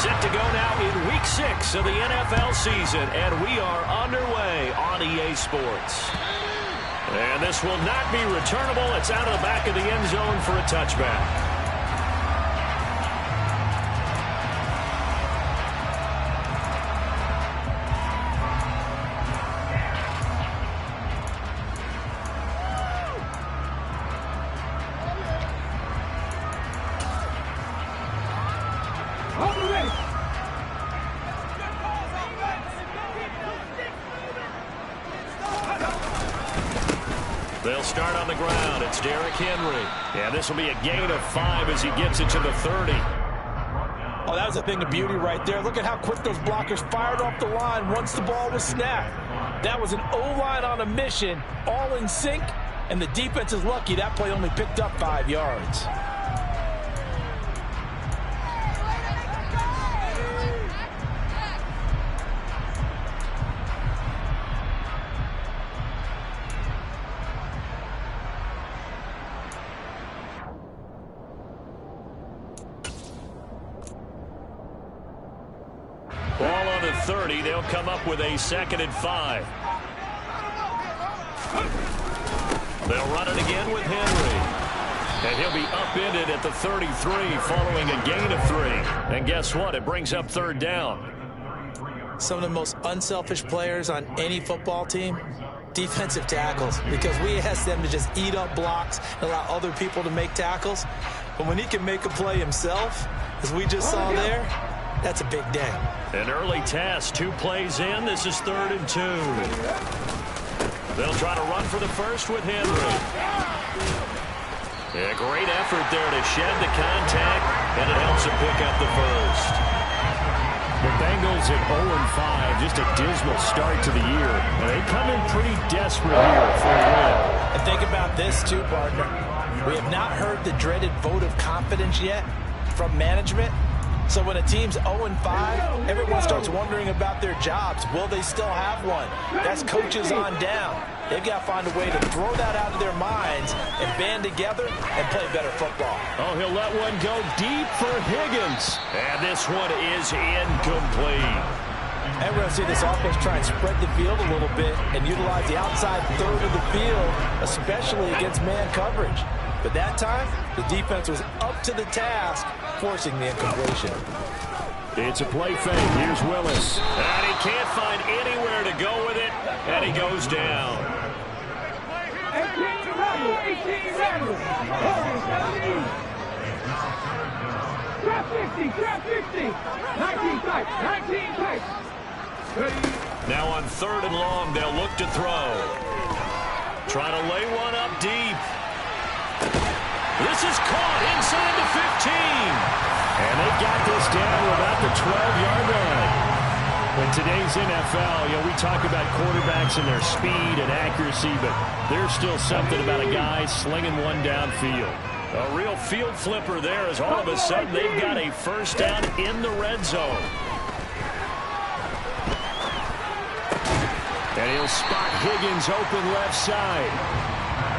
Set to go now in Week 6 of the NFL season, and we are underway on EA Sports. And this will not be returnable. It's out of the back of the end zone for a touchback. They'll start on the ground. It's Derrick Henry. Yeah, this will be a gain of 5 as he gets it to the 30. Oh, that was a thing of beauty right there. Look at how quick those blockers fired off the line once the ball was snapped. That was an O-line on a mission, all in sync, and the defense is lucky that play only picked up 5 yards. Ball on the 30. They'll come up with a 2nd and 5. They'll run it again with Henry. And he'll be upended at the 33 following a gain of 3. And guess what? It brings up 3rd down. Some of the most unselfish players on any football team, defensive tackles, because we ask them to just eat up blocks and allow other people to make tackles. But when he can make a play himself, as we just saw there, that's a big day. An early test, 2 plays in. This is 3rd and 2. They'll try to run for the first with Henry. Yeah, great effort there to shed the contact, and it helps him pick up the first. The Bengals at 0-5, just a dismal start to the year. And they come in pretty desperate here for a win. And think about this too, partner. We have not heard the dreaded vote of confidence yet from management. So when a team's 0-5, everyone starts wondering about their jobs. Will they still have one? That's coaches on down. They've got to find a way to throw that out of their minds and band together and play better football. Oh, he'll let one go deep for Higgins. And this one is incomplete. And we're going to see this offense try and spread the field a little bit and utilize the outside third of the field, especially against man coverage. But that time, the defense was up to the task, forcing the incompletion. It's a play fake. Here's Willis. And he can't find anywhere to go with it, and he goes down. 18 Randall. Trap 50. 19 tight. Now on 3rd and long, they'll look to throw. Trying to lay one up deep. This is caught inside the 15. And they got this down to about the 12-yard line. In today's NFL, we talk about quarterbacks and their speed and accuracy, but there's still something about a guy slinging one downfield. A real field flipper there as all of a sudden they've got a first down in the red zone. And he'll spot Higgins open left side.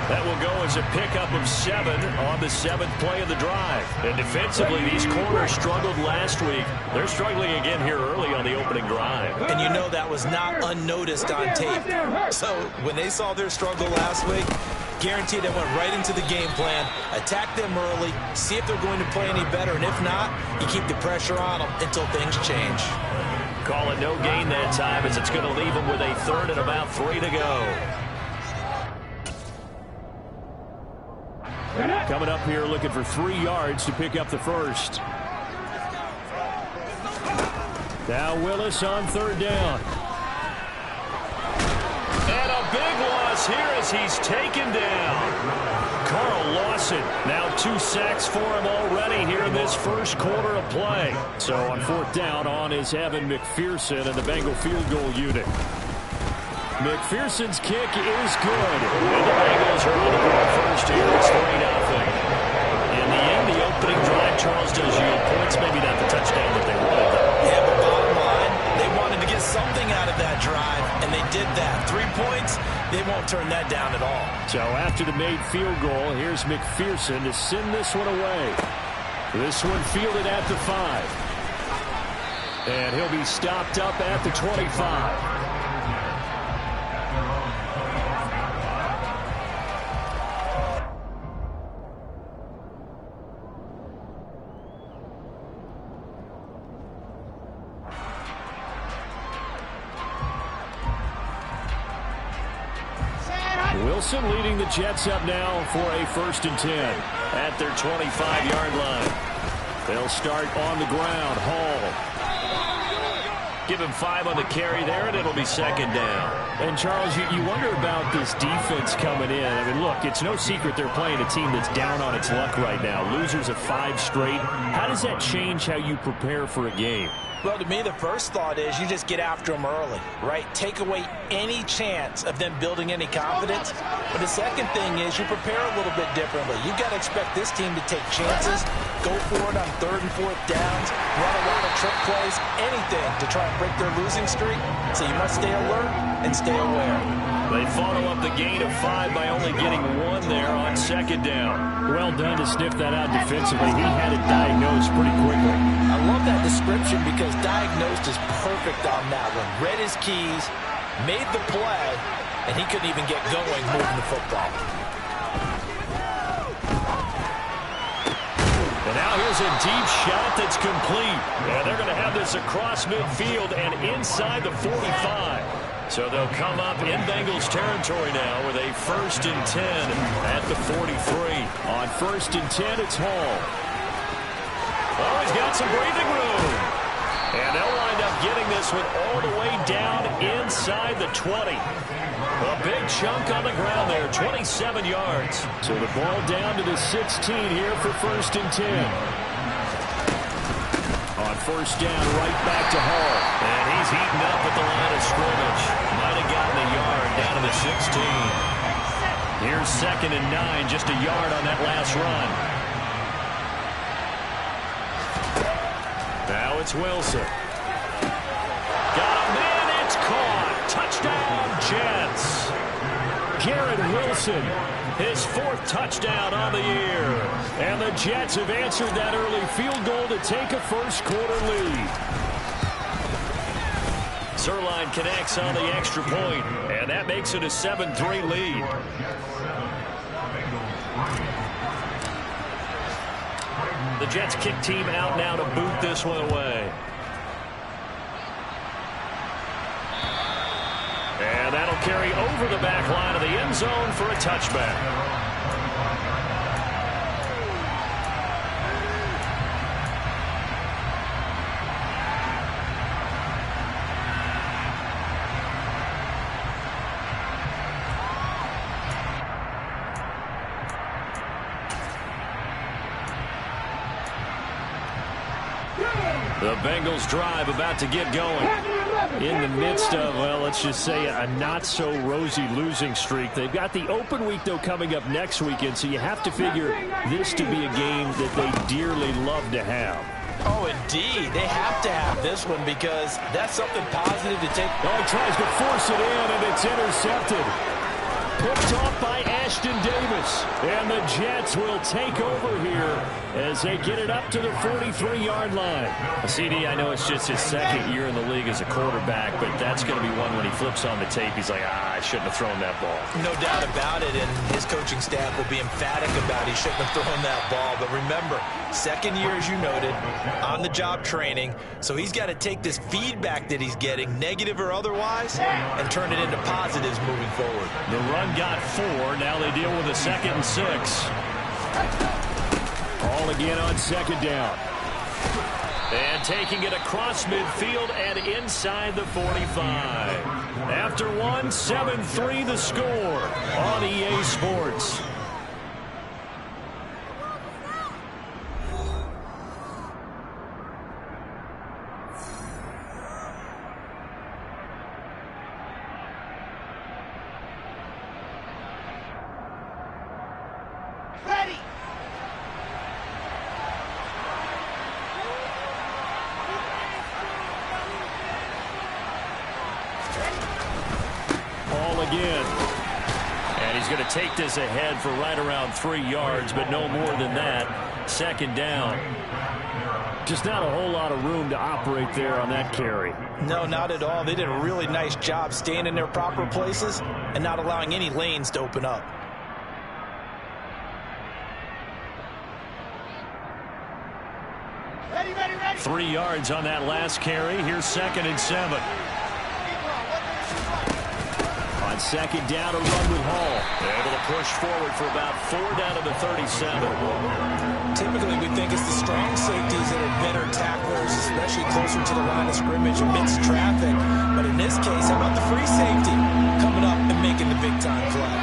That will go as a pickup of 7 on the 7th play of the drive. And defensively, these corners struggled last week. They're struggling again here early on the opening drive. And you know that was not unnoticed on tape. So when they saw their struggle last week, guaranteed they went right into the game plan, attack them early, see if they're going to play any better. And if not, you keep the pressure on them until things change. Call it no gain that time as it's going to leave them with a 3rd and about 3 to go. Coming up here looking for 3 yards to pick up the first. Now Willis on 3rd down. And a big loss here as he's taken down. Carl Lawson, now 2 sacks for him already here in this first quarter of play. So on 4th down on is Evan McPherson and the Bengal field goal unit. McPherson's kick is good. And the Bengals are on the board first here. It's 3-0. In the end, the opening drive, Charles does yield points. Maybe not the touchdown that they wanted, though. Yeah, but bottom line, they wanted to get something out of that drive, and they did that. 3 points, they won't turn that down at all. So after the made field goal, here's McPherson to send this one away. This one fielded at the 5. And he'll be stopped up at the 25. Wilson leading the Jets up now for a 1st and 10 at their 25-yard line. They'll start on the ground. Hall. Give him 5 on the carry there, and it'll be 2nd down. And, Charles, you wonder about this defense coming in. I mean, look, it's no secret they're playing a team that's down on its luck right now. Losers of 5 straight. How does that change how you prepare for a game? Well, to me, the first thought is you just get after them early, right? Take away any chance of them building any confidence. But the second thing is you prepare a little bit differently. You got to expect this team to take chances, go for it on 3rd and 4th downs, run a lot of trick plays, anything to try and break their losing streak. So you must stay alert and stay aware. They follow up the gain of 5 by only getting 1 there on 2nd down. Well done to sniff that out defensively. He had it diagnosed pretty quickly. I love that description because diagnosed is perfect on that one. Read his keys, made the play, and he couldn't even get going moving the football. And now here's a deep shot that's complete. And they're going to have this across midfield and inside the 45. So they'll come up in Bengals territory now with a 1st and 10 at the 43. On 1st and 10, it's Hall. Oh, he's got some breathing room. And they'll wind up getting this one all the way down inside the 20. A big chunk on the ground there, 27 yards. So the ball down to the 16 here for 1st and 10. On 1st down, right back to Hall. And he's heating up at the line of scrimmage. Might have gotten a yard down to the 16. Here's 2nd and 9, just a yard on that last run. Now it's Wilson. Got a man, it's caught. Touchdown, Jets. Garrett Wilson, his 4th touchdown on the year. And the Jets have answered that early field goal to take a 1st quarter lead. Zuerlein connects on the extra point, and that makes it a 7-3 lead. The Jets kick team out now to boot this one away. And that'll carry over the back line of the end zone for a touchback. The Bengals drive about to get going. In the midst of, well, let's just say a not-so-rosy losing streak. They've got the open week, though, coming up next weekend, so you have to figure this to be a game that they dearly love to have. Oh, indeed. They have to have this one because that's something positive to take. Oh, he tries to force it in, and it's intercepted. Picked off by Ashton Davis. And the Jets will take over here as they get it up to the 43-yard line. CD, I know it's just his 2nd year in the league as a quarterback, but that's going to be one when he flips on the tape. He's like, I shouldn't have thrown that ball. No doubt about it, and his coaching staff will be emphatic about he shouldn't have thrown that ball. But remember, 2nd year, as you noted, on-the-job training. So he's got to take this feedback that he's getting, negative or otherwise, and turn it into positives moving forward. The run got 4. Now they deal with a 2nd and 6. All again on 2nd down. And taking it across midfield and inside the 45. After 1, 7-3 the score on EA Sports. Again. And he's going to take this ahead for right around 3 yards, but no more than that. 2nd down. Just not a whole lot of room to operate there on that carry. No, not at all. They did a really nice job staying in their proper places and not allowing any lanes to open up. Ready, ready, ready. 3 yards on that last carry. Here's 2nd and 7. On 2nd down, a run with Hall. Able to push forward for about 4 down to the 37. Typically, we think it's the strong safeties that are better tacklers, especially closer to the line of scrimmage amidst traffic. But in this case, how about the free safety coming up and making the big-time play?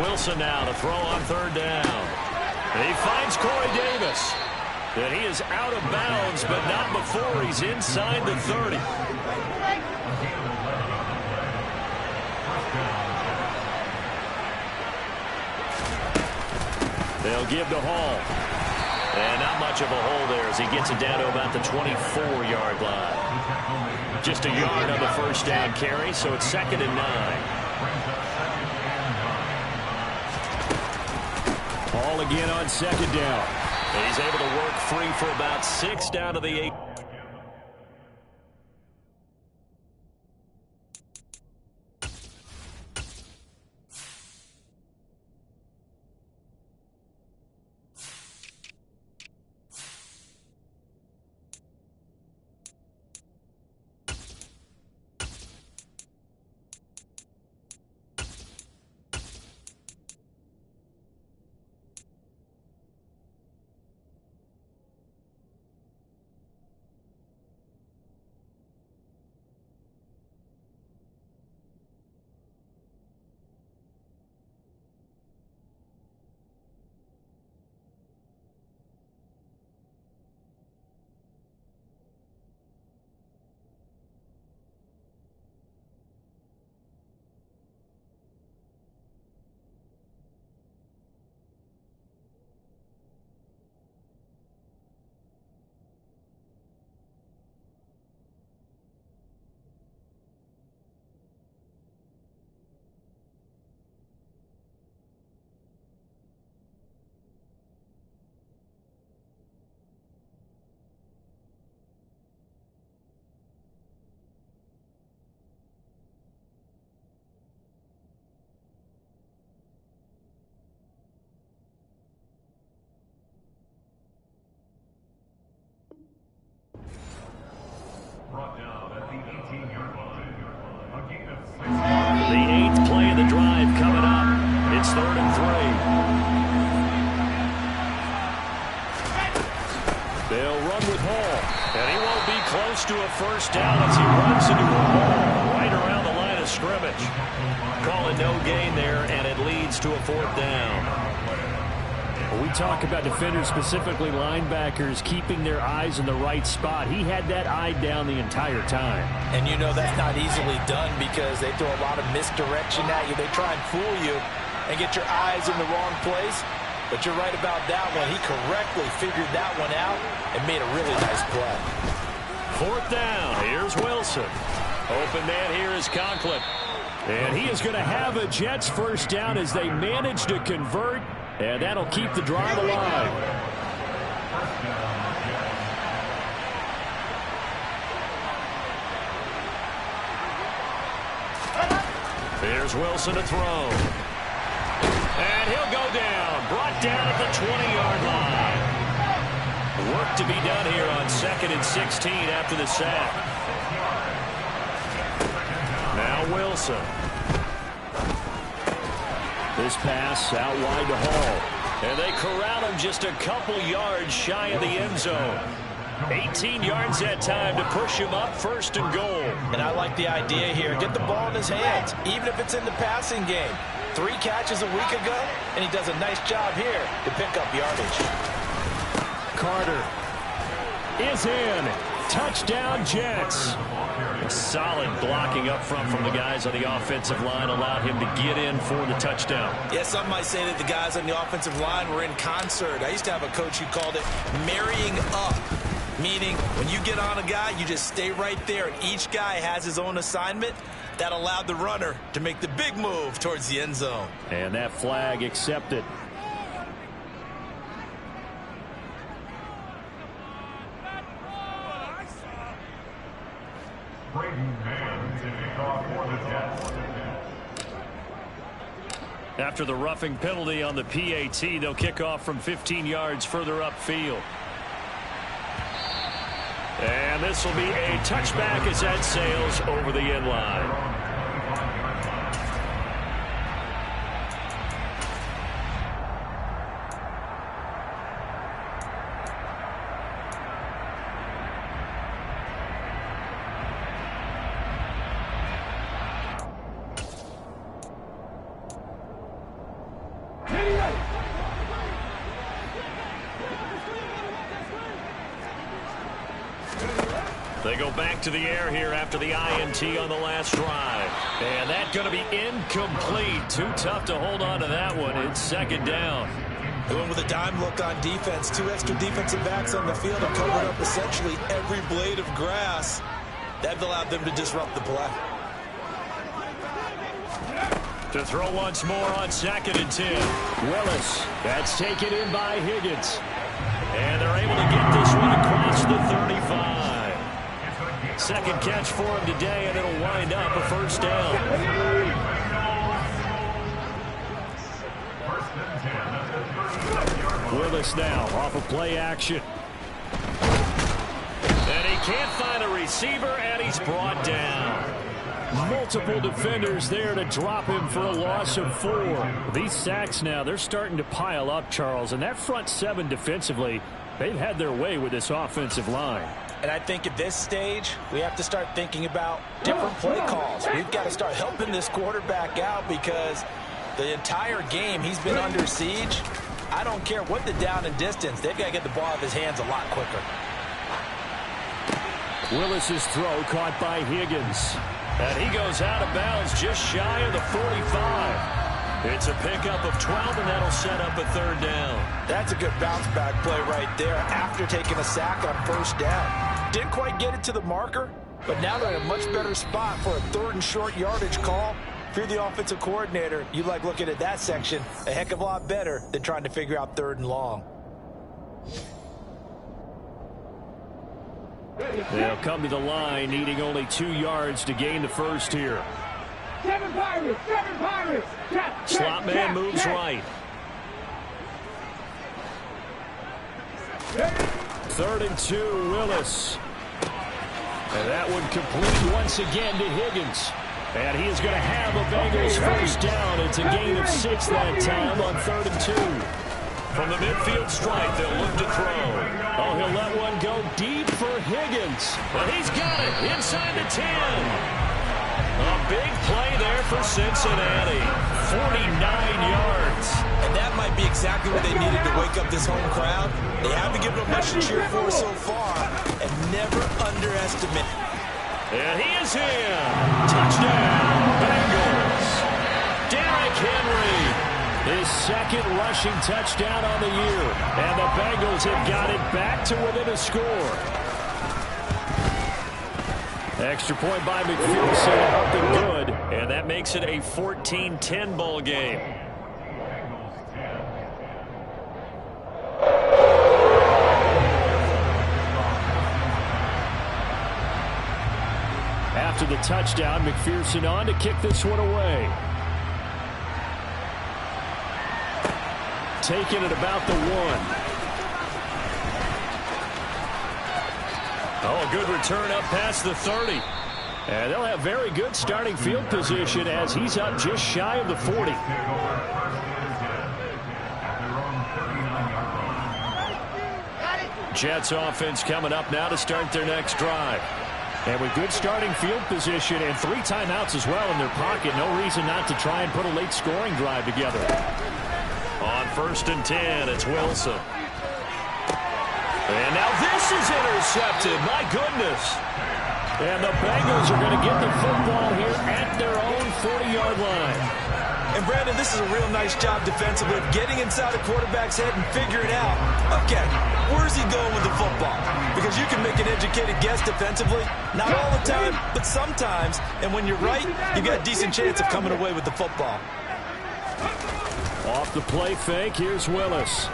Wilson now to throw on 3rd down. He finds Corey Davis. And he is out of bounds, but not before he's inside the 30. They'll give to Hall. And not much of a hole there as he gets it down to about the 24-yard line. Just a yard on the 1st down carry, so it's 2nd and 9. Hall again on 2nd down. And he's able to work free for about 6 down to the 8. Brought down at the 18-yard line. A gain of 6. The 8th play of the drive coming up. It's 3rd and 3. They'll run with Hall. And he won't be close to a 1st down as he runs into a ball right around the line of scrimmage. Calling no gain there, and it leads to a 4th down. We talk about defenders, specifically linebackers, keeping their eyes in the right spot. He had that eye down the entire time. And you know that's not easily done because they throw a lot of misdirection at you. They try and fool you and get your eyes in the wrong place. But you're right about that one. He correctly figured that one out and made a really nice play. 4th down. Here's Wilson. Open man here is Conklin. And he is going to have a Jets 1st down as they manage to convert. And that'll keep the drive alive. Here's Wilson to throw. And he'll go down. Brought down at the 20-yard line. Work to be done here on 2nd and 16 after the sack. Now Wilson. This pass out wide to Hall. And they corral him just a couple yards shy of the end zone. 18 yards that time to push him up 1st and goal. And I like the idea here. Get the ball in his hands, even if it's in the passing game. 3 catches a week ago, and he does a nice job here to pick up yardage. Carter is in. Touchdown, Jets. Solid blocking up front from the guys on the offensive line allowed him to get in for the touchdown. Yeah, some might say that the guys on the offensive line were in concert. I used to have a coach who called it marrying up, meaning when you get on a guy, you just stay right there, and each guy has his own assignment. That allowed the runner to make the big move towards the end zone. And that flag accepted. After the roughing penalty on the PAT, they'll kick off from 15 yards further upfield. And this will be a touchback as that sails over the end line. They go back to the air here after the INT on the last drive. And that's going to be incomplete. Too tough to hold on to that one. It's second down. They went with a dime look on defense. 2 extra defensive backs on the field and covered up essentially every blade of grass. That allowed them to disrupt the play. To throw once more on 2nd and 10. Willis. That's taken in by Higgins. And they're able to get this one across the 35. Second catch for him today, and it'll wind up a first down. Willis now off of play action. And he can't find a receiver, and he's brought down. Multiple defenders there to drop him for a loss of 4. These sacks now, they're starting to pile up, Charles, and that front 7 defensively, they've had their way with this offensive line. And I think at this stage, we have to start thinking about different play calls. We've got to start helping this quarterback out because the entire game he's been under siege. I don't care what the down and distance. They've got to get the ball out of his hands a lot quicker. Willis's throw caught by Higgins. And he goes out of bounds just shy of the 45. It's a pickup of 12, and that'll set up a 3rd down. That's a good bounce-back play right there after taking a sack on 1st down. Didn't quite get it to the marker, but now they're in a much better spot for a 3rd and short yardage call. If you're the offensive coordinator, you like looking at that section a heck of a lot better than trying to figure out 3rd and long. They'll come to the line, needing only 2 yards to gain the first here. 7 Pirates! 7 Pirates! Slot man moves right. 3rd and 2, Willis. And that one complete once again to Higgins. And he is going to have a Bengals first down. It's a gain of 6 that time on 3rd and 2. From the midfield stripe, they'll look to throw. Oh, he'll let one go deep for Higgins. But he's got it inside the 10. A big play there for Cincinnati. 49 yards. And that might be exactly what they needed to wake up this home crowd. They haven't given them much to cheer for so far, and never underestimate. And he is in. Touchdown, Bengals. Derrick Henry, his 2nd rushing touchdown on the year. And the Bengals have got it back to within a score. Extra point by McPherson, up and good. And that makes it a 14-10 ball game. After the touchdown, McPherson on to kick this one away. Taking it about the 1. Oh, a good return up past the 30. And they'll have very good starting field position as he's up just shy of the 40. Jets offense coming up now to start their next drive. And with good starting field position and 3 timeouts as well in their pocket, no reason not to try and put a late scoring drive together. On 1st and 10, it's Wilson. And now this is intercepted. My goodness. And the Bengals are going to get the football here at their own 40-yard line. And, Brandon, this is a real nice job defensively of getting inside a quarterback's head and figuring out, okay, where's he going with the football? Because you can make an educated guess defensively. Not all the time, but sometimes. And when you're right, you've got a decent chance of coming away with the football. Off the play fake, here's Willis.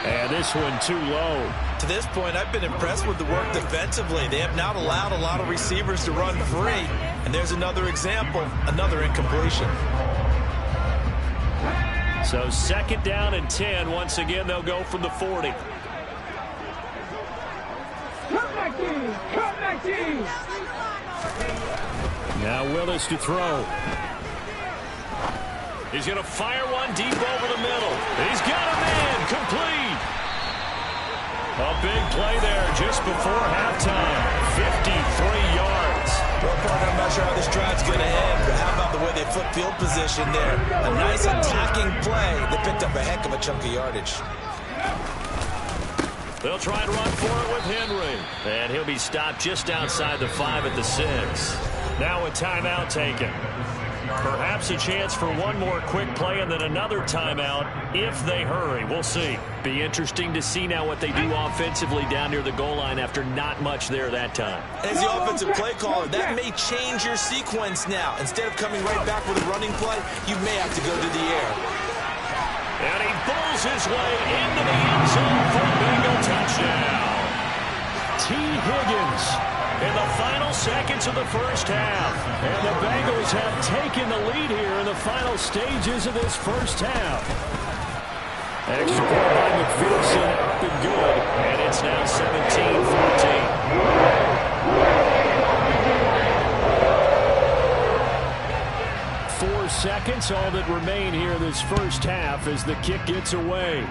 And this one too low. To this point, I've been impressed with the work defensively. They have not allowed a lot of receivers to run free. And there's another example, another incompletion. So 2nd down and 10. Once again, they'll go from the 40. Come back team! Come back team! Now Willis to throw. He's going to fire one deep over the middle. He's got a man. Complete. A big play there just before halftime. 53 yards. Well, partner, I'm not sure how this drive's going to end, but how about the way they flip field position there? A nice attacking play. They picked up a heck of a chunk of yardage. They'll try and run for it with Henry. And he'll be stopped just outside the 5 at the 6. Now a timeout taken. Perhaps a chance for one more quick play and then another timeout if they hurry. We'll see. Be interesting to see now what they do offensively down near the goal line after not much there that time. As the offensive play caller, that may change your sequence now. Instead of coming right back with a running play, you may have to go to the air. And he bulls his way into the end zone for a Bengal touchdown. T. Higgins in the final seconds of the first half. And the Bengals have taken the lead here in the final stages of this first half. Extra point by McPherson, up and good. And it's now 17-14. 4 seconds, all that remain here this first half as the kick gets away.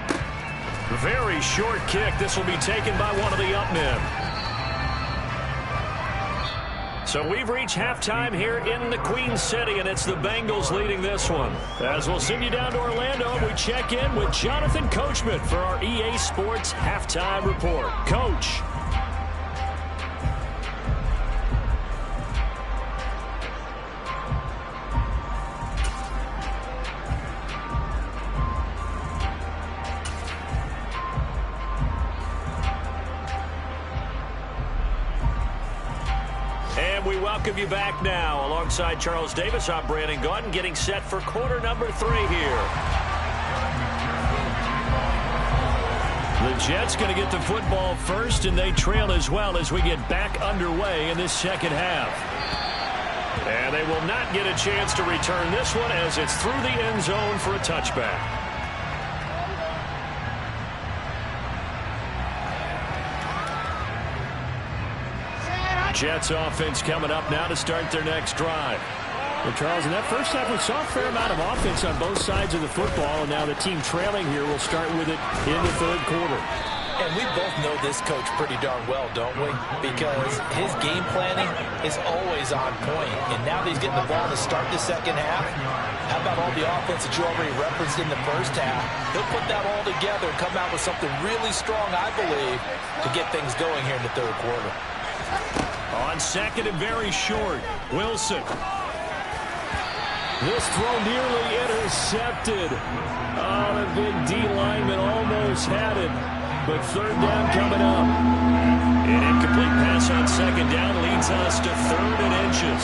Very short kick. This will be taken by one of the up men. So we've reached halftime here in the Queen City, and it's the Bengals leading this one. As we'll send you down to Orlando, we check in with Jonathan Coachman for our EA Sports Halftime Report. Coach. We welcome you back now. Alongside Charles Davis, I'm Brandon Gaudin, getting set for quarter number 3 here. The Jets going to get the football first, and they trail as well as we get back underway in this second half. And they will not get a chance to return this one as it's through the end zone for a touchback. Jets offense coming up now to start their next drive. Well, Charles, in that first half, we saw a fair amount of offense on both sides of the football, and now the team trailing here will start with it in the third quarter. And we both know this coach pretty darn well, don't we? Because his game planning is always on point. And now that he's getting the ball to start the second half, how about all the offense that you already referenced in the first half? He'll put that all together and come out with something really strong, I believe, to get things going here in the third quarter. On second and very short, Wilson. This throw nearly intercepted. Oh, the big D lineman almost had it. But third down coming up. An incomplete pass on second down leads us to 3rd and inches.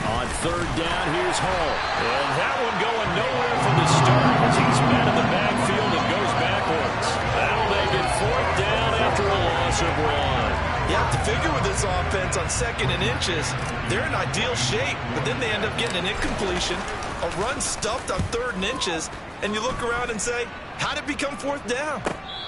On third down, here's Hall. And that one going nowhere from the start as he's met in the backfield and goes backwards. That'll make it 4th down after a loss of 1. You have to figure with this offense on 2nd and inches, they're in ideal shape, but then they end up getting an incompletion, a run stuffed on 3rd and inches, and you look around and say, how did it become 4th down?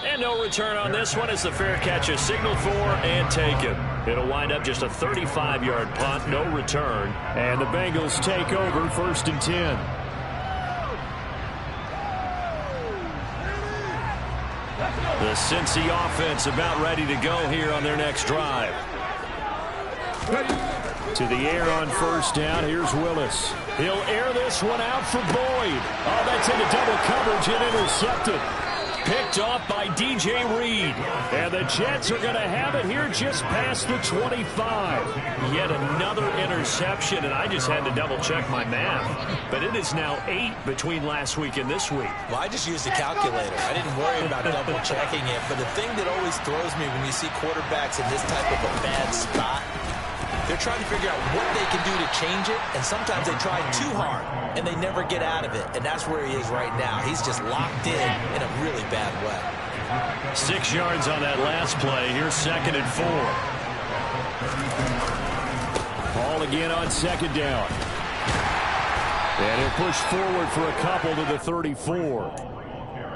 And no return on this one as the fair catch is signaled for and taken. It'll wind up just a 35-yard punt, no return, and the Bengals take over 1st and 10. The Cincy offense about ready to go here on their next drive. To the air on first down. Here's Willis. He'll air this one out for Boyd. Oh, that's into double coverage and intercepted. Picked off by DJ Reed. And the Jets are going to have it here just past the 25. Yet another interception, and I just had to double-check my math. But it is now 8 between last week and this week. Well, I just used a calculator. I didn't worry about double-checking it. But the thing that always throws me when you see quarterbacks in this type of a bad spot, They're trying to figure out what they can do to change it, and sometimes they try too hard, and they never get out of it, and that's where he is right now. He's just locked in a really bad way. 6 yards on that last play. Here's 2nd and 4. Ball again on 2nd down. And he'll push forward for a couple to the 34.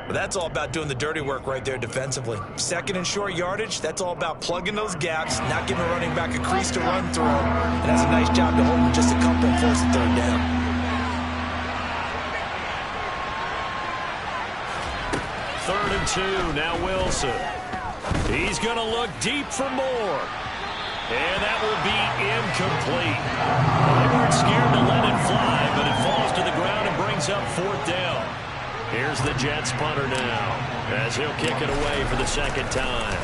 But that's all about doing the dirty work right there defensively. 2nd and short yardage, that's all about plugging those gaps, not giving a running back a crease to run through. And that's a nice job to hold him just a couple and force the 3rd down. Third and 2, now Wilson. He's going to look deep for more. And that will be incomplete. They weren't scared to let it fly, but it falls to the ground and brings up 4th down. Here's the Jets punter now, as he'll kick it away for the 2nd time.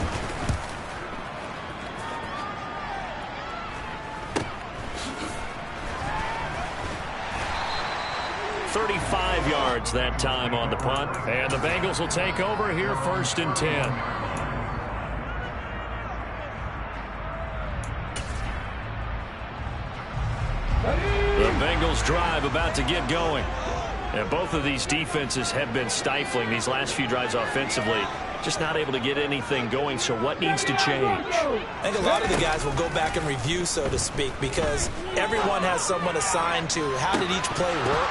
$35 yards that time on the punt. And the Bengals will take over here 1st and 10. The Bengals drive about to get going. And both of these defenses have been stifling these last few drives offensively. Just not able to get anything going, so what needs to change? I think a lot of the guys will go back and review, so to speak, because everyone has someone assigned to how did each play work.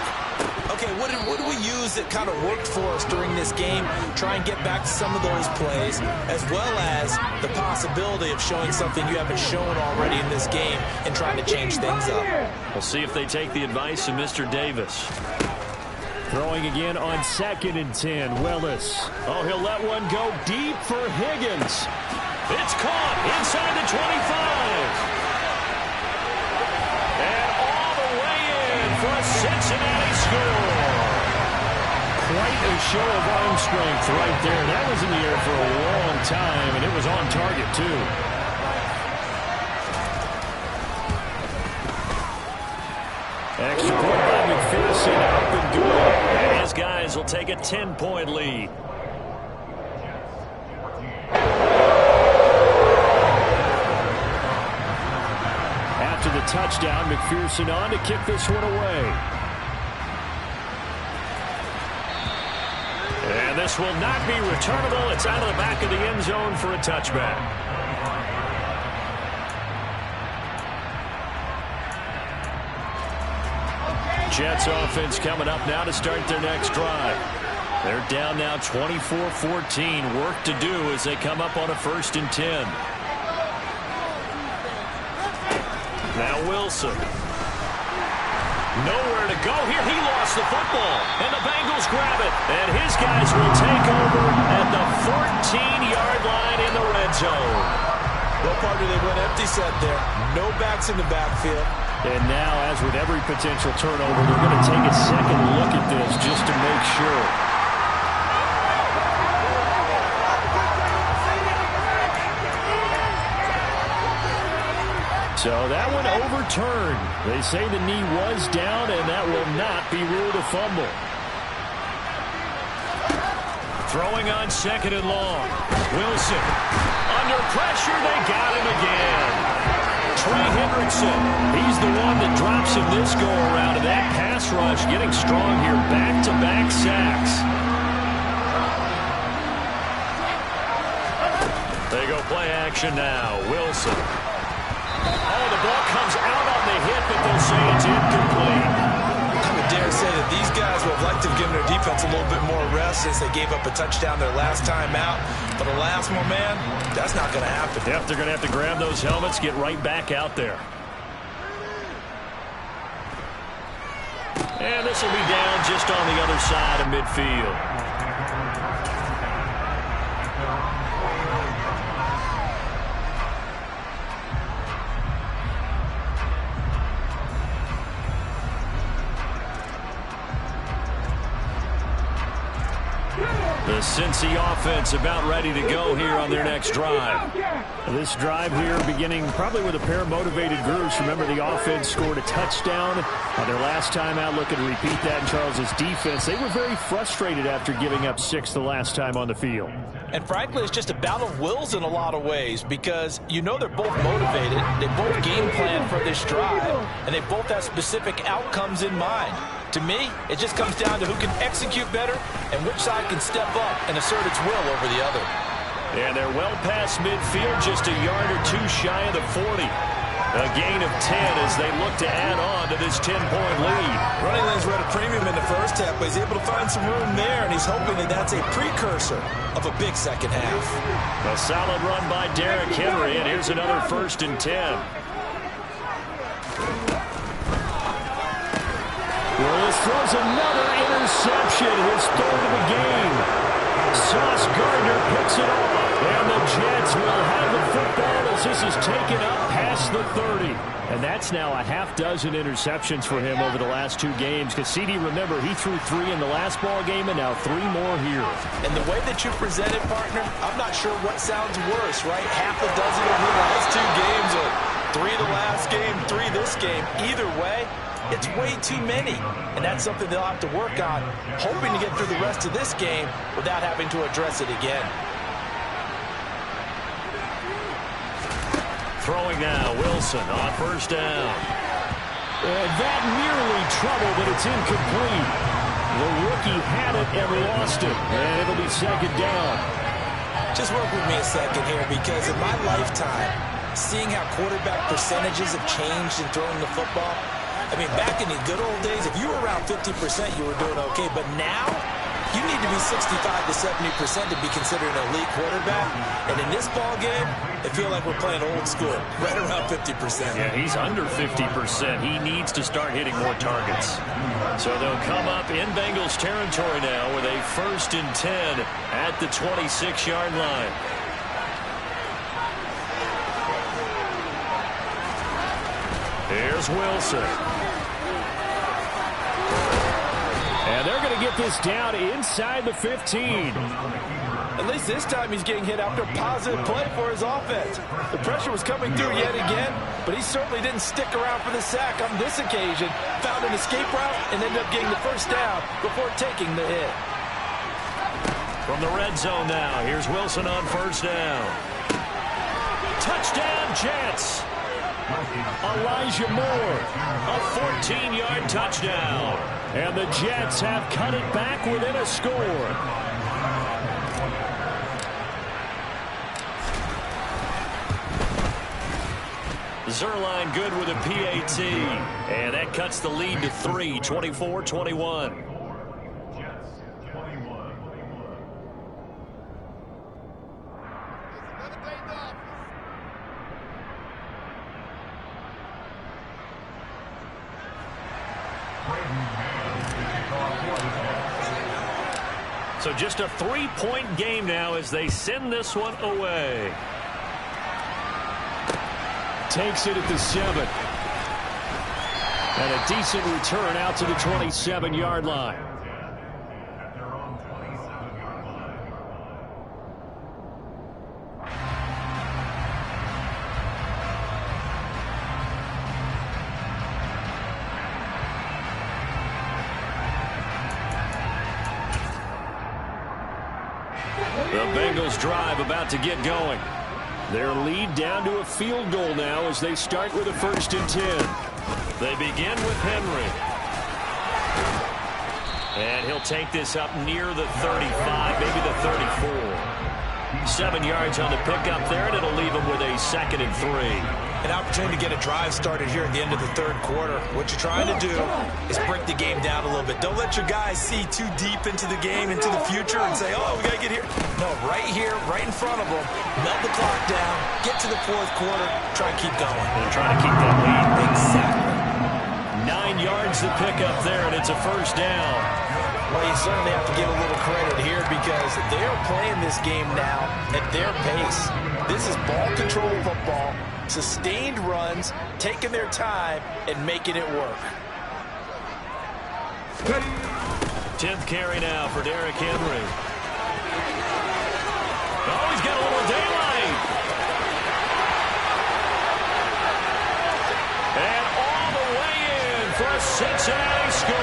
Okay, what did we use that kind of worked for us during this game? Try and get back to some of those plays, as well as the possibility of showing something you haven't shown already in this game and trying to change things up. We'll see if they take the advice of Mr. Davis. Throwing again on 2nd and 10, Willis. Oh, he'll let one go deep for Higgins. It's caught inside the 25. And all the way in for a Cincinnati score. Quite a show of arm strength right there. That was in the air for a long time, and it was on target, too. Extra point by McPherson, up and good. And his guys will take a 10-point lead. After the touchdown, McPherson on to kick this one away. And this will not be returnable. It's out of the back of the end zone for a touchback. Jets offense coming up now to start their next drive. They're down now 24-14. Work to do as they come up on a 1st and 10. Now Wilson. Nowhere to go here. He lost the football. And the Bengals grab it. And his guys will take over at the 14-yard line in the red zone. Well, partner, they went empty set there. No backs in the backfield. And now, as with every potential turnover, they're going to take a second look at this just to make sure. So that one overturned. They say the knee was down, and that will not be ruled a fumble. Throwing on 2nd and long. Wilson. Under pressure, they got him again. Trey Hendrickson, he's the one that drops him this go-around. And that pass rush getting strong here. Back-to-back sacks. They go play action now. Wilson. Oh, the ball comes out on the hit, but they'll say it's incomplete. I would dare say that these guys would have liked to have given their defense a little bit more rest since they gave up a touchdown their last time out. But alas, my man, that's not going to happen. Yep, they're going to have to grab those helmets, get right back out there. And this will be down just on the other side of midfield. The Cincy offense about ready to go here on their next drive. This drive here beginning probably with a pair of motivated groups. Remember, the offense scored a touchdown on their last time out. Looking to repeat that in Charles's defense. They were very frustrated after giving up 6 the last time on the field. And frankly, it's just a battle of wills in a lot of ways because you know they're both motivated. They both game plan for this drive, and they both have specific outcomes in mind. To me, it just comes down to who can execute better and which side can step up and assert its will over the other. And they're well past midfield, just a yard or two shy of the 40. A gain of 10 as they look to add on to this 10-point lead. Running lanes were at a premium in the first half, but he's able to find some room there, and he's hoping that that's a precursor of a big second half. A solid run by Derrick Henry, and here's another 1st and 10. Willis throws another interception, his 3rd of the game. Sauce Gardner picks it off, and the Jets will have the football as this is taken up past the 30. And that's now a half dozen interceptions for him over the last 2 games. Cassidy, remember, he threw 3 in the last ball game and now 3 more here. And the way that you present it, partner, I'm not sure what sounds worse, right? Half a dozen over the last 2 games or 3 the last game, 3 this game. Either way, it's way too many, and that's something they'll have to work on, hoping to get through the rest of this game without having to address it again. Throwing now, Wilson on 1st down. That nearly trouble, but it's incomplete. The rookie had it and lost it, and it'll be 2nd down. Just work with me a second here, because in my lifetime, seeing how quarterback percentages have changed in throwing the football, I mean, back in the good old days, if you were around 50%, you were doing okay. But now, you need to be 65 to 70% to be considered an elite quarterback. And in this ball game, I feel like we're playing old school, right around 50%. Yeah, he's under 50%. He needs to start hitting more targets. So they'll come up in Bengals territory now with a 1st and 10 at the 26-yard line. Here's Wilson. And they're going to get this down inside the 15. At least this time he's getting hit after a positive play for his offense. The pressure was coming through yet again, but he certainly didn't stick around for the sack on this occasion. Found an escape route and ended up getting the 1st down before taking the hit. From the red zone now, here's Wilson on 1st down. Touchdown, Jets. Elijah Moore, a 14-yard touchdown. And the Jets have cut it back within a score. Zuerlein good with a PAT. And that cuts the lead to 3, 24-21. So just a 3-point game now as they send this one away. Takes it at the 7. And a decent return out to the 27-yard line. The Bengals drive about to get going. Their lead down to a field goal now as they start with a 1st and 10. They begin with Henry. And he'll take this up near the 35, maybe the 34. 7 yards on the pickup there, and it'll leave him with a 2nd and 3. An opportunity to get a drive started here at the end of the 3rd quarter. What you're trying to do is break the game down a little bit. Don't let your guys see too deep into the game, into the future, and say, oh, we got to get here. No, right here, right in front of them, melt the clock down, get to the 4th quarter, try and keep going. And try to keep that lead. Exactly. 9 yards to pick up there, and it's a 1st down. Well, you certainly have to give a little credit here because they're playing this game now at their pace. This is ball control football, sustained runs, taking their time, and making it work. 10th carry now for Derrick Henry. shoots and they score.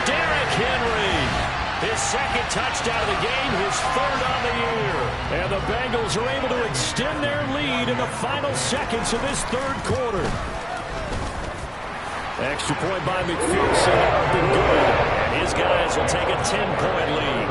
Derrick Henry, his second touchdown of the game, his third on the year. And the Bengals are able to extend their lead in the final seconds of this third quarter. Extra point by McPherson, up and good. And his guys will take a 10-point lead.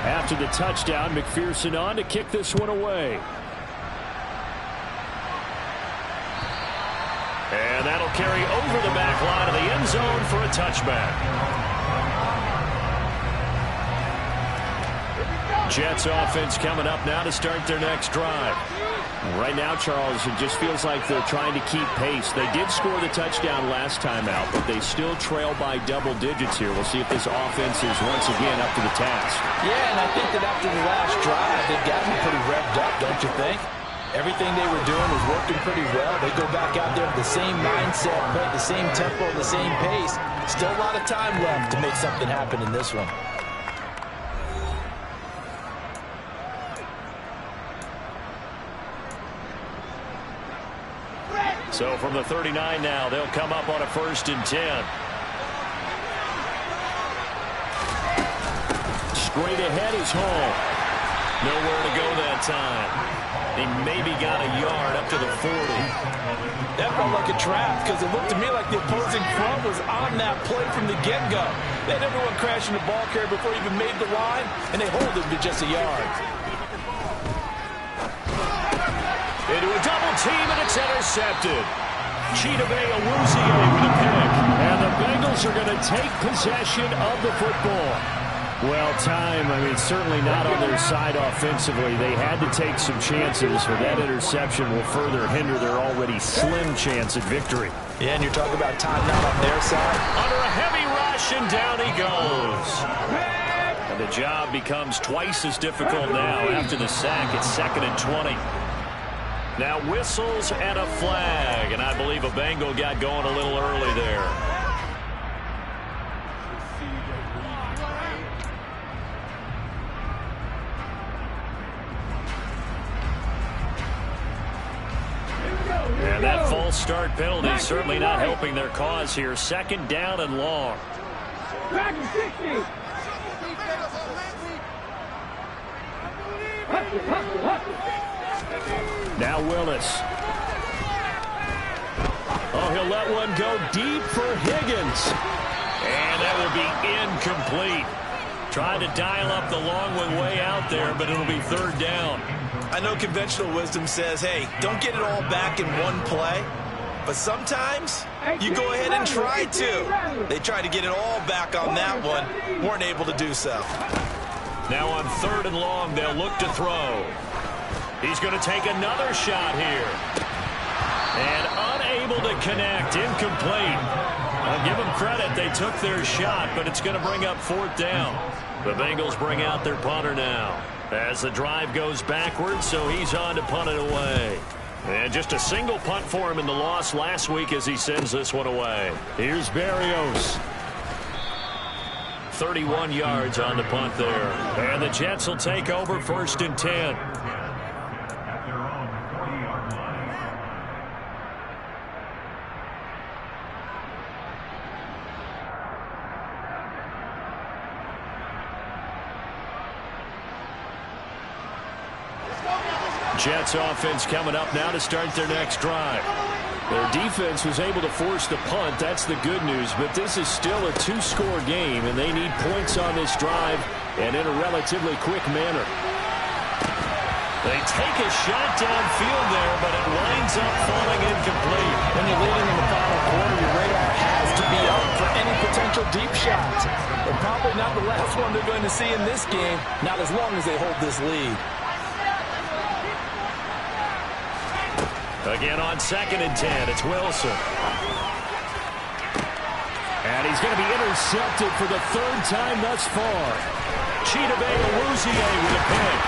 After the touchdown, McPherson on to kick this one away. And that'll carry over the back line of the end zone for a touchback. Jets offense coming up now to start their next drive. Right now, Charles, it just feels like they're trying to keep pace. They did score the touchdown last time out, but they still trail by double digits here. We'll see if this offense is once again up to the task. Yeah, and I think that after the last drive, they've gotten pretty revved up, don't you think? Everything they were doing was working pretty well. They go back out there with the same mindset, play at the same tempo, the same pace. Still a lot of time left to make something happen in this one. So from the 39 now, they'll come up on a 1st and 10. Straight ahead is Hall. Nowhere to go that time. He maybe got a yard up to the 40. That felt like a trap because it looked to me like the opposing front was on that play from the get-go. They had everyone crashing the ball carrier before he even made the line, and they hold him to just a yard. Into a double team, and it's intercepted. Chidobe Awuzie with a pick. And the Bengals are going to take possession of the football. Well, time, I mean, certainly not on their side offensively. They had to take some chances, but that interception will further hinder their already slim chance at victory. Yeah, and you're talking about time not on their side. Under a heavy rush, and down he goes. And the job becomes twice as difficult now after the sack. It's 2nd and 20. Now whistles and a flag, and I believe a Bengal got going a little early there. And that false start penalty certainly not helping their cause here. 2nd down and long. Back to 60. Now Willis. Oh, he'll let one go deep for Higgins. And that will be incomplete. Tried to dial up the long one way out there, but it'll be 3rd down. I know conventional wisdom says, hey, don't get it all back in one play. But sometimes you go ahead and try to. They tried to get it all back on that one. Weren't able to do so. Now on 3rd and long, they'll look to throw. He's going to take another shot here. And unable to connect. Incomplete. I'll give them credit. They took their shot, but it's going to bring up 4th down. The Bengals bring out their punter now as the drive goes backwards, so he's on to punt it away. And just a single punt for him in the loss last week as he sends this one away. Here's Berrios. 31 yards on the punt there. And the Jets will take over 1st and 10. Jets offense coming up now to start their next drive. Their defense was able to force the punt. That's the good news. But this is still a 2-score game, and they need points on this drive and in a relatively quick manner. They take a shot downfield there, but it winds up falling incomplete. When you're leading in the final quarter, your radar has to be up for any potential deep shots. But probably not the last one they're going to see in this game, not as long as they hold this lead. Again on 2nd and 10, it's Wilson. And he's going to be intercepted for the third time thus far. Chidobe Awuzie with a pick.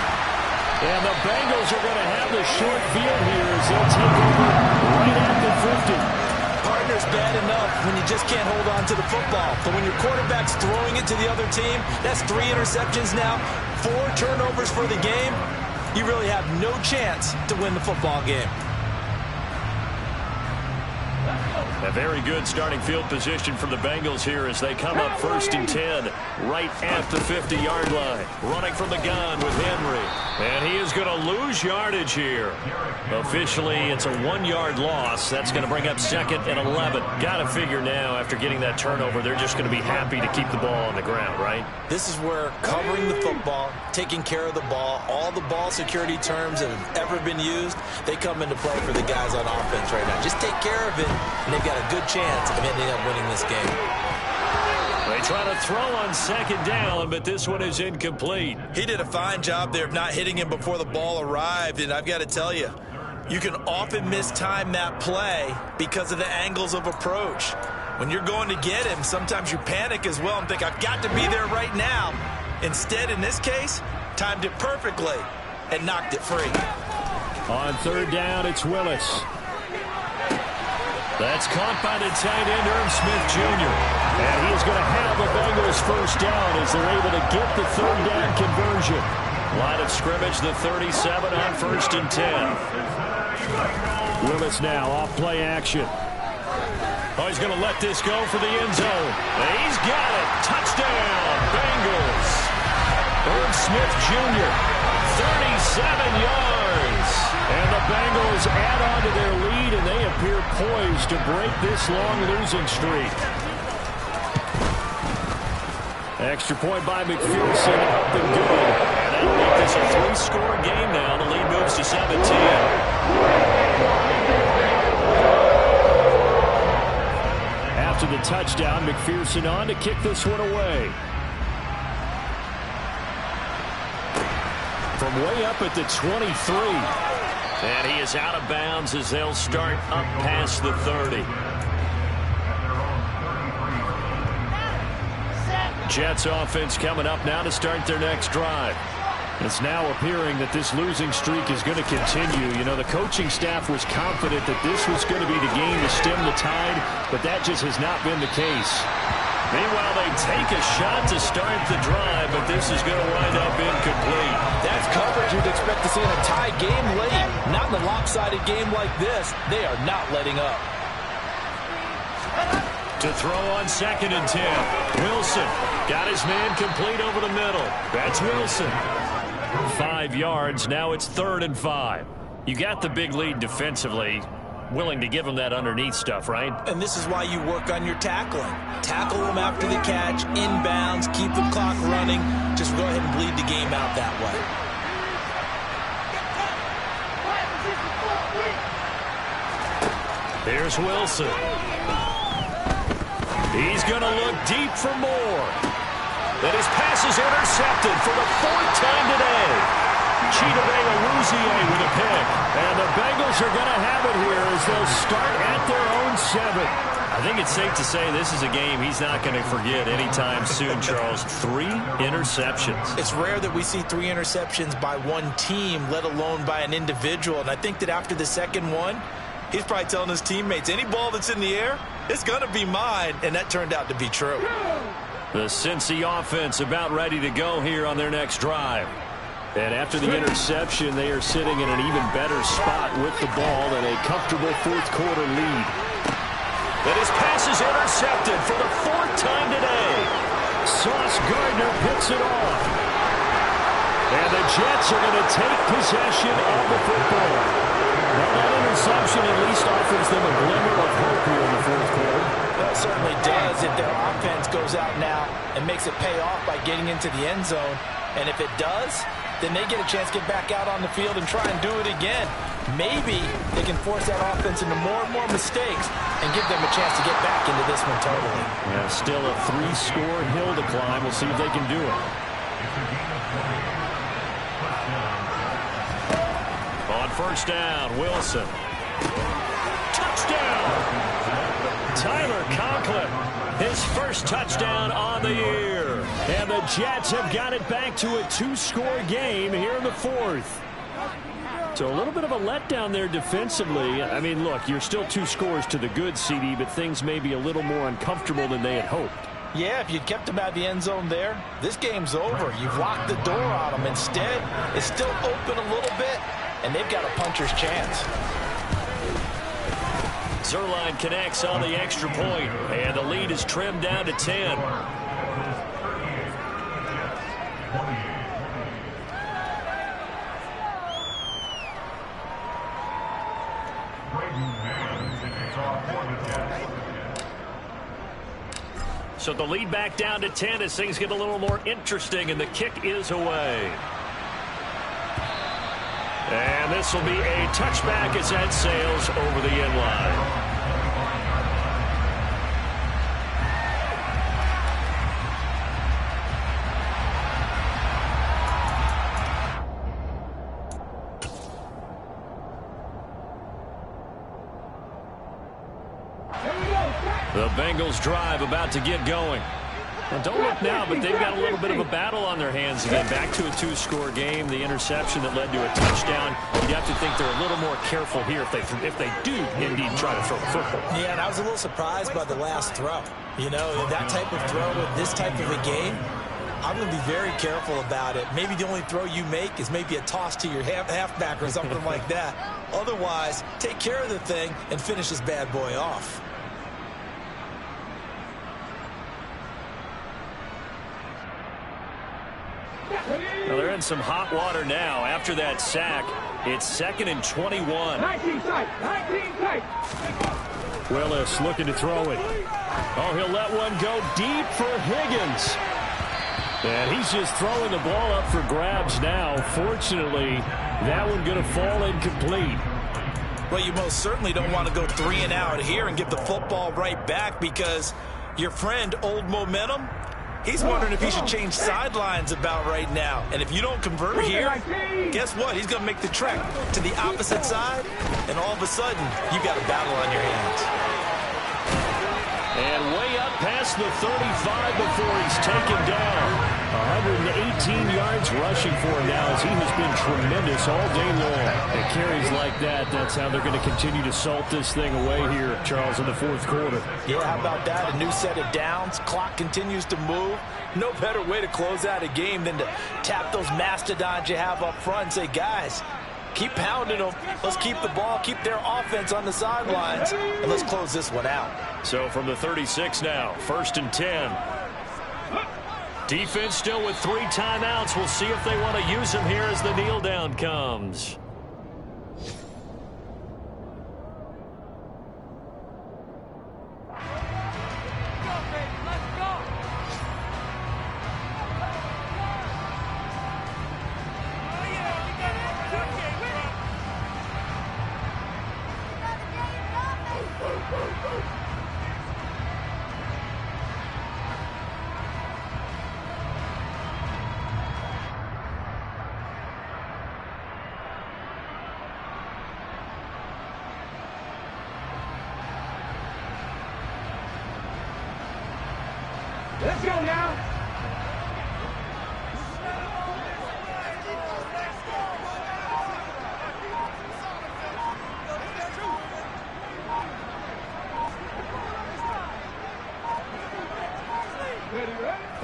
And the Bengals are going to have the short field here as they'll take over right at the 50. Partner's bad enough when you just can't hold on to the football. But when your quarterback's throwing it to the other team, that's 3 interceptions now, 4 turnovers for the game. You really have no chance to win the football game. A very good starting field position for the Bengals here as they come up 1st and 10 right at the 50-yard line. Running from the gun with Henry. And he is going to lose yardage here. Officially, it's a 1-yard loss. That's going to bring up 2nd and 11. Got to figure now, after getting that turnover, they're just going to be happy to keep the ball on the ground, right? This is where covering the football, taking care of the ball, all the ball security terms that have ever been used, they come into play for the guys on offense right now. Just take care of it, and they've got a good chance of ending up winning this game. They try to throw on 2nd down, but this one is incomplete. He did a fine job there of not hitting him before the ball arrived, and I've got to tell you, you can often mistime that play because of the angles of approach. When you're going to get him, sometimes you panic as well and think, I've got to be there right now. Instead, in this case, timed it perfectly and knocked it free. On 3rd down, it's Willis. That's caught by the tight end, Irv Smith Jr. And he is going to have the Bengals 1st down as they're able to get the 3rd down conversion. Line of scrimmage, the 37 on 1st and 10. Willis now off play action. Oh, he's going to let this go for the end zone. And he's got it. Touchdown, Bengals. Irv Smith Jr., 37 yards. And the Bengals add on to their lead, and they appear poised to break this long losing streak. Extra point by McPherson, up and good. And that'll make this a 3-score game now. The lead moves to 17. After the touchdown, McPherson on to kick this one away. From way up at the 23. And he is out of bounds as they'll start up past the 30. Jets offense coming up now to start their next drive. It's now appearing that this losing streak is going to continue. You know, the coaching staff was confident that this was going to be the game to stem the tide, but that just has not been the case. Meanwhile, they take a shot to start the drive, but this is going to wind up incomplete. That's coverage you'd expect to see in a tie game late. Not in a lopsided game like this. They are not letting up. To throw on 2nd and 10. Wilson got his man complete over the middle. That's Wilson. 5 yards. Now it's 3rd and 5. You got the big lead defensively. Willing to give them that underneath stuff, right? And this is why you work on your tackling. Tackle them after the catch, inbounds, keep the clock running. Just go ahead and bleed the game out that way. There's Wilson. He's going to look deep for more. And his pass is intercepted for the 4th time today. Chidobe Awuzie with a pick. And the Bengals are going to have it here as they'll start at their own 7. I think it's safe to say this is a game he's not going to forget anytime soon, Charles. 3 interceptions. It's rare that we see 3 interceptions by one team, let alone by an individual. And I think that after the second one, he's probably telling his teammates, any ball that's in the air, it's going to be mine. And that turned out to be true. The Cincy offense about ready to go here on their next drive. And after the interception, they are sitting in an even better spot with the ball and a comfortable 4th quarter lead. But his pass is intercepted for the 4th time today. Sauce Gardner picks it off. And the Jets are going to take possession of the football. Now that interception at least offers them a glimmer of hope here in the 4th quarter. Well, it certainly does if their offense goes out now and makes it pay off by getting into the end zone. And if it does, then they get a chance to get back out on the field and try and do it again. Maybe they can force that offense into more and more mistakes and give them a chance to get back into this one totally. Yeah, still a 3-score hill to climb. We'll see if they can do it. On 1st down, Wilson. Touchdown! Tyler Conklin, his his first touchdown on the year. And the Jets have got it back to a 2-score game here in the fourth. So a little bit of a letdown there defensively. I mean, look, you're still 2 scores to the good, CD, but things may be a little more uncomfortable than they had hoped. Yeah, if you'd kept him out of the end zone there, this game's over. You've locked the door on him. Instead, it's still open a little bit, and they've got a puncher's chance. Zuerlein connects on the extra point, and the lead is trimmed down to 10. So the lead back down to 10 as things get a little more interesting, and the kick is away. And this will be a touchback as that sails over the end line. The Bengals drive about to get going. Well, don't look now, but they've got a little bit of a battle on their hands again. Back to a 2-score game. The interception that led to a touchdown. You'd have to think they're a little more careful here if they do indeed try to throw the football. Yeah, and I was a little surprised by the last throw. You know, that type of throw with this type of a game, I'm going to be very careful about it. Maybe the only throw you make is maybe a toss to your halfback or something like that. Otherwise, take care of the thing and finish this bad boy off. Well, they're in some hot water now. After that sack, it's 2nd and 21. 19 tight. 19 tight. Willis looking to throw it. Oh, he'll let one go deep for Higgins. And he's just throwing the ball up for grabs now. Fortunately, that one going to fall incomplete. Well, you most certainly don't want to go 3 and out here and give the football right back, because your friend, Old Momentum, he's wondering if he should change sidelines about right now. And if you don't convert here, guess what? He's going to make the trek to the opposite side, and all of a sudden, you've got a battle on your hands. And way up past the 35 before he's taken down. 118 yards rushing for him now, as he has been tremendous all day long. And carries like that, that's how they're going to continue to salt this thing away here, Charles, in the fourth quarter. Yeah, how about that? A new set of downs. Clock continues to move. No better way to close out a game than to tap those mastodons you have up front and say, guys, keep pounding them. Let's keep the ball, keep their offense on the sidelines, and let's close this one out. So from the 36 now, 1st and 10. Defense still with 3 timeouts. We'll see if they want to use them here as the kneel down comes. Let's go now.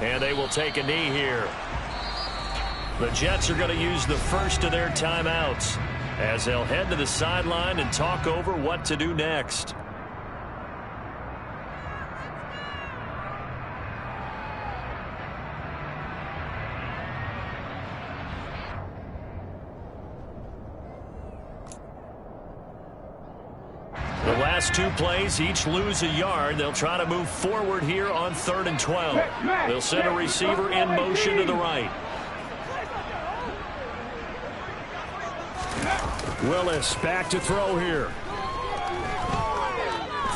And they will take a knee here. The Jets are going to use the first of their timeouts as they'll head to the sideline and talk over what to do next. The last 2 plays each lose a yard. They'll try to move forward here on 3rd and 12. They'll send a receiver in motion to the right. Willis back to throw here.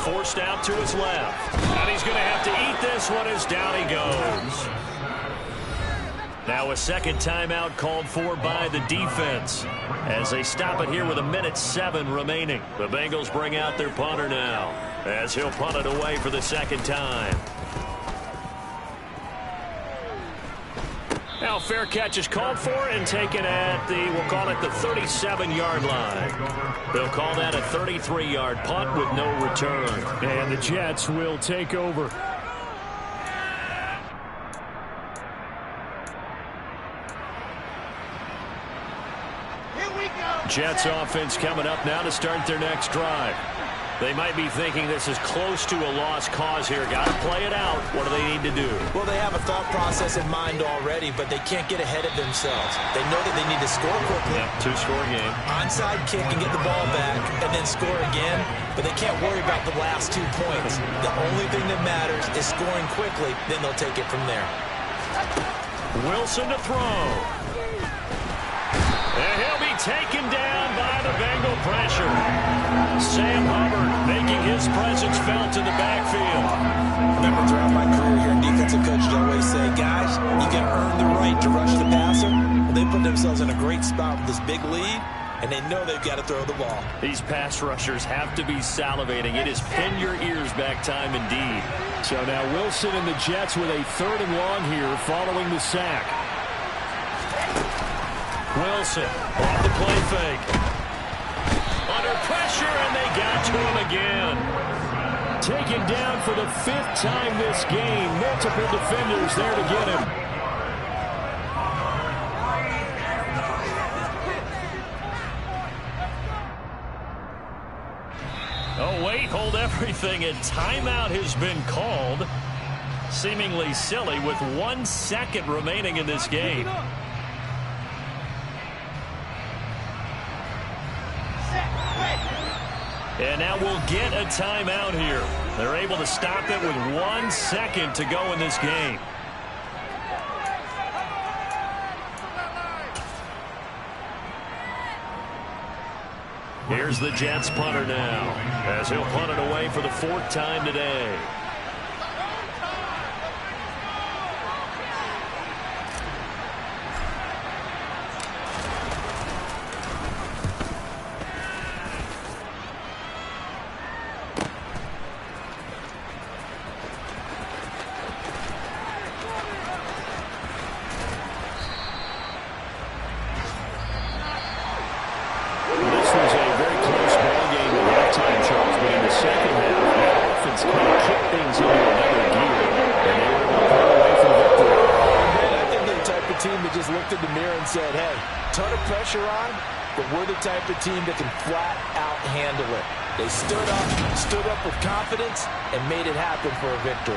Forced out to his left. And he's going to have to eat this one as down he goes. Now a second timeout called for by the defense as they stop it here with 1:07 remaining. The Bengals bring out their punter now as he'll punt it away for the second time. Now fair catch is called for and taken at the, we'll call it the 37-yard line. They'll call that a 33-yard punt with no return. And the Jets will take over. Jets offense coming up now to start their next drive. They might be thinking this is close to a lost cause here. Got to play it out. What do they need to do? Well, they have a thought process in mind already, but they can't get ahead of themselves. They know that they need to score quickly. Yep, two-score game. Onside kick and get the ball back and then score again, but they can't worry about the last 2 points. The only thing that matters is scoring quickly, then they'll take it from there. Wilson to throw. And he'll be taken down by the Bengal pressure. Sam Hubbard making his presence felt in the backfield. Remember, throughout my career here, defensive coaches always say, guys, you can earn the right to rush the passer. Well, they put themselves in a great spot with this big lead, and they know they've got to throw the ball. These pass rushers have to be salivating. It is pin your ears back time indeed. So now Wilson and the Jets with a 3rd and long here following the sack. Wilson off the play fake. Under pressure, and they got to him again. Taken down for the 5th time this game. Multiple defenders there to get him. Oh, wait, hold everything. A timeout has been called. Seemingly silly with 1 second remaining in this game. And now we'll get a timeout here. They're able to stop it with 1 second to go in this game. Here's the Jets punter now, as he'll punt it away for the 4th time today. Type of team that can flat out handle it. They stood up with confidence and made it happen for a victory.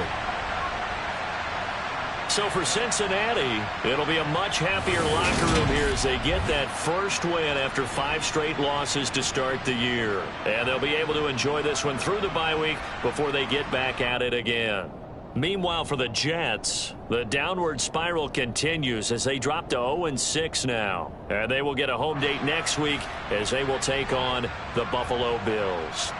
So for Cincinnati, it'll be a much happier locker room here as they get that first win after 5 straight losses to start the year. And they'll be able to enjoy this one through the bye week before they get back at it again. Meanwhile, for the Jets, the downward spiral continues as they drop to 0-6 now. And they will get a home date next week as they will take on the Buffalo Bills.